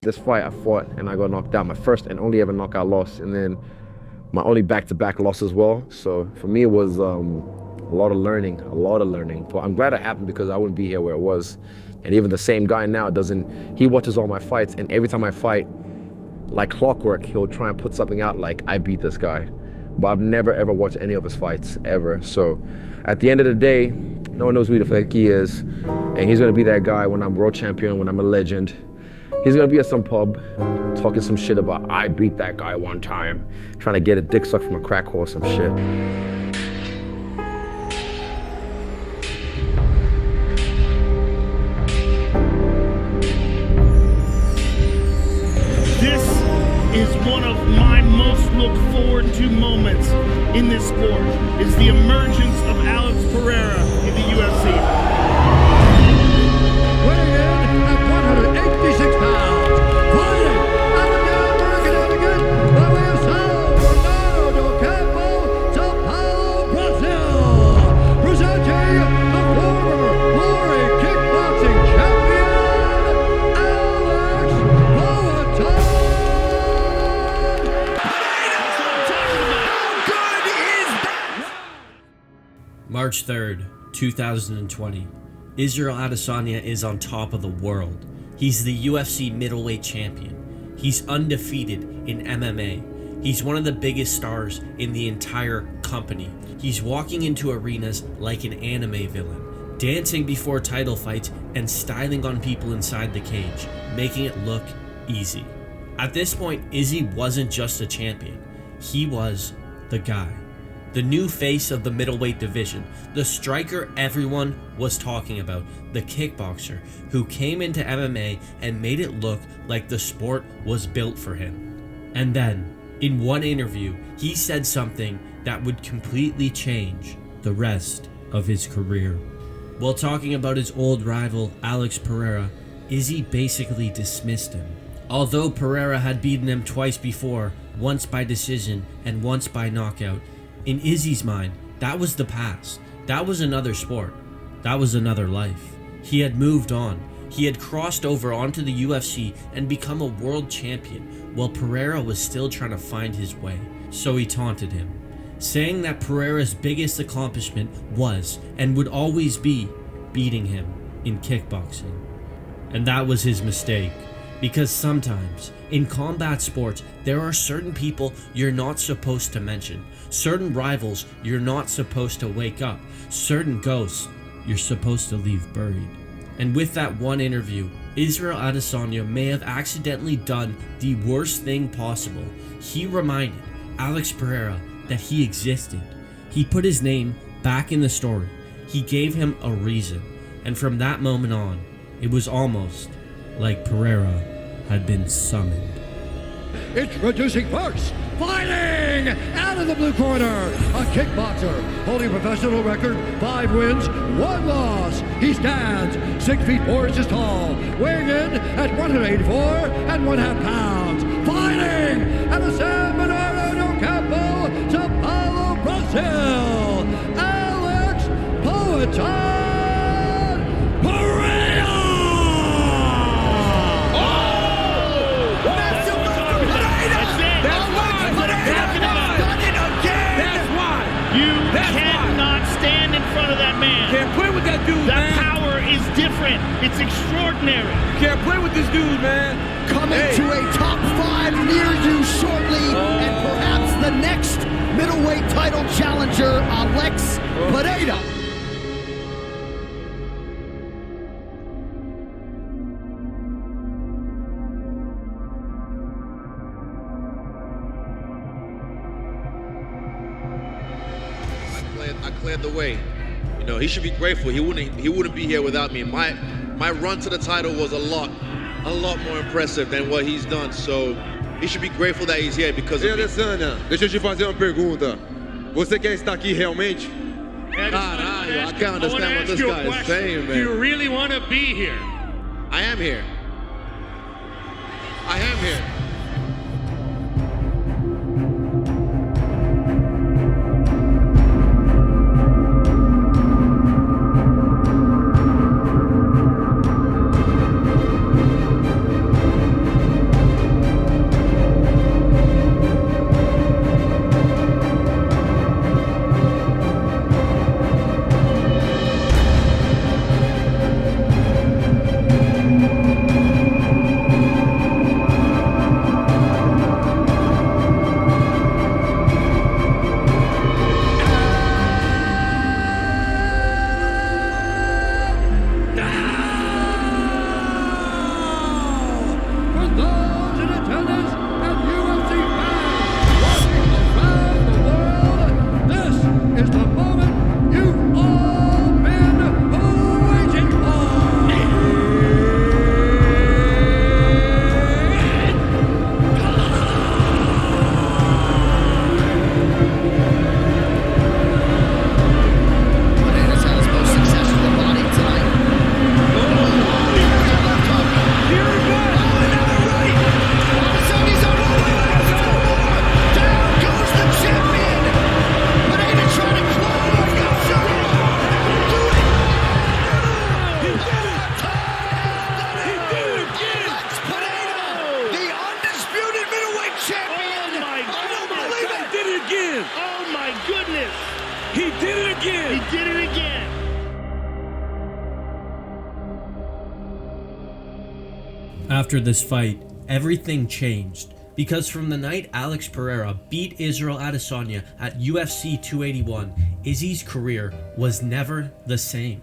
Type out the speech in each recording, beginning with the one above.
This fight I fought and I got knocked out, my first and only ever knockout loss, and then my only back-to-back loss as well. So for me it was a lot of learning. But I'm glad it happened because I wouldn't be here where it was. And even the same guy now he watches all my fights, and every time I fight, like clockwork, he'll try and put something out like I beat this guy. But I've never ever watched any of his fights ever. So at the end of the day, no one knows who the fuck he is, and he's gonna be that guy when I'm world champion, when I'm a legend. He's gonna be at some pub talking some shit about I beat that guy one time, trying to get a dick sucked from a crack whore or some shit. This is one of my most look forward to moments in this sport, is the emergence of Alex Pereira in the UFC. Weighing in at 186 pounds, fighting American, by way of Sao Bernardo do Campo, Sao Paulo, Brazil, presenting the former glory kickboxing champion, Alex Poatan. How good is that? March 3rd, 2020. Israel Adesanya is on top of the world. He's the UFC middleweight champion. He's undefeated in MMA. He's one of the biggest stars in the entire company. He's walking into arenas like an anime villain, dancing before title fights and styling on people inside the cage, making it look easy. At this point, Izzy wasn't just a champion. He was the guy. The new face of the middleweight division, the striker everyone was talking about, the kickboxer who came into MMA and made it look like the sport was built for him. And then, in one interview, he said something that would completely change the rest of his career. While talking about his old rival, Alex Pereira, Izzy basically dismissed him. Although Pereira had beaten him twice before, once by decision and once by knockout, in Izzy's mind, that was the past. That was another sport. That was another life. He had moved on. He had crossed over onto the UFC and become a world champion, while Pereira was still trying to find his way. So he taunted him, saying that Pereira's biggest accomplishment was and would always be beating him in kickboxing. And that was his mistake. Because sometimes, in combat sports, there are certain people you're not supposed to mention, certain rivals you're not supposed to wake up, certain ghosts you're supposed to leave buried. And with that one interview, Israel Adesanya may have accidentally done the worst thing possible. He reminded Alex Pereira that he existed. He put his name back in the story. He gave him a reason. And from that moment on, it was almost like Pereira had been summoned. Introducing first, fighting out of the blue corner, a kickboxer holding a professional record, 5 wins, 1 loss. He stands 6 feet 4 inches tall, weighing in at 184 and 1/2 pounds. Fighting out of San Bernardo do Campo, Sao Paulo, Brazil, Alex Poatan. Can't play with that dude, that man. Power is different. It's extraordinary. Can't play with this dude, man. Coming to a top 5 near you shortly, and perhaps the next middleweight title challenger, Alex Pereira. I cleared the way. You know, he should be grateful. He wouldn't be here without me. My run to the title was a lot more impressive than what he's done. So he should be grateful that he's here because of me. Adesanya, deixa eu te fazer uma pergunta. Você quer estar aqui realmente? Caralho, I can't understand what this guy is saying, man. Do you really want to be here? I am here. I am here. did it again. He did it again. After this fight, everything changed. Because from the night Alex Pereira beat Israel Adesanya at UFC 281, Izzy's career was never the same.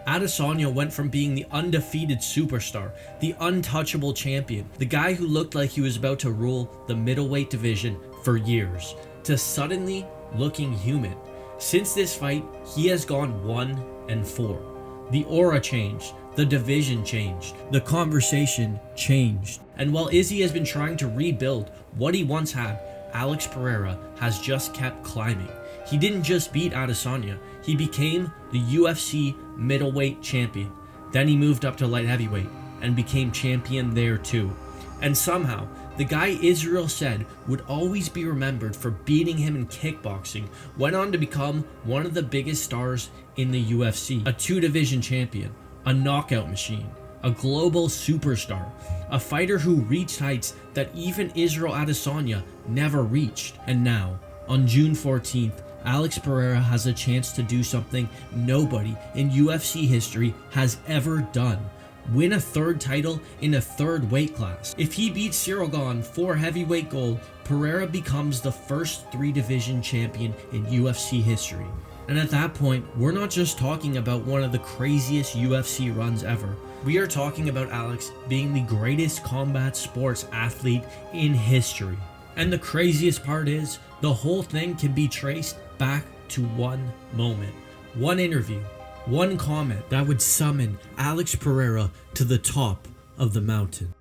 Adesanya went from being the undefeated superstar, the untouchable champion, the guy who looked like he was about to rule the middleweight division for years, to suddenly looking human. Since this fight, he has gone 1-4. The aura changed, the division changed, the conversation changed. And while Izzy has been trying to rebuild what he once had, Alex Pereira has just kept climbing. He didn't just beat Adesanya, he became the UFC middleweight champion. Then he moved up to light heavyweight and became champion there too. And somehow, the guy Israel said would always be remembered for beating him in kickboxing went on to become one of the biggest stars in the UFC. A 2-division champion, a knockout machine, a global superstar, a fighter who reached heights that even Israel Adesanya never reached. And now, on June 14th, Alex Pereira has a chance to do something nobody in UFC history has ever done. Win a 3rd title in a 3rd weight class. If he beats Cyril Gane for heavyweight gold, Pereira becomes the first 3-division champion in UFC history. And at that point, we're not just talking about one of the craziest UFC runs ever. We are talking about Alex being the greatest combat sports athlete in history. And the craziest part is, the whole thing can be traced back to one moment, one interview, one comment that would summon Alex Pereira to the top of the mountain.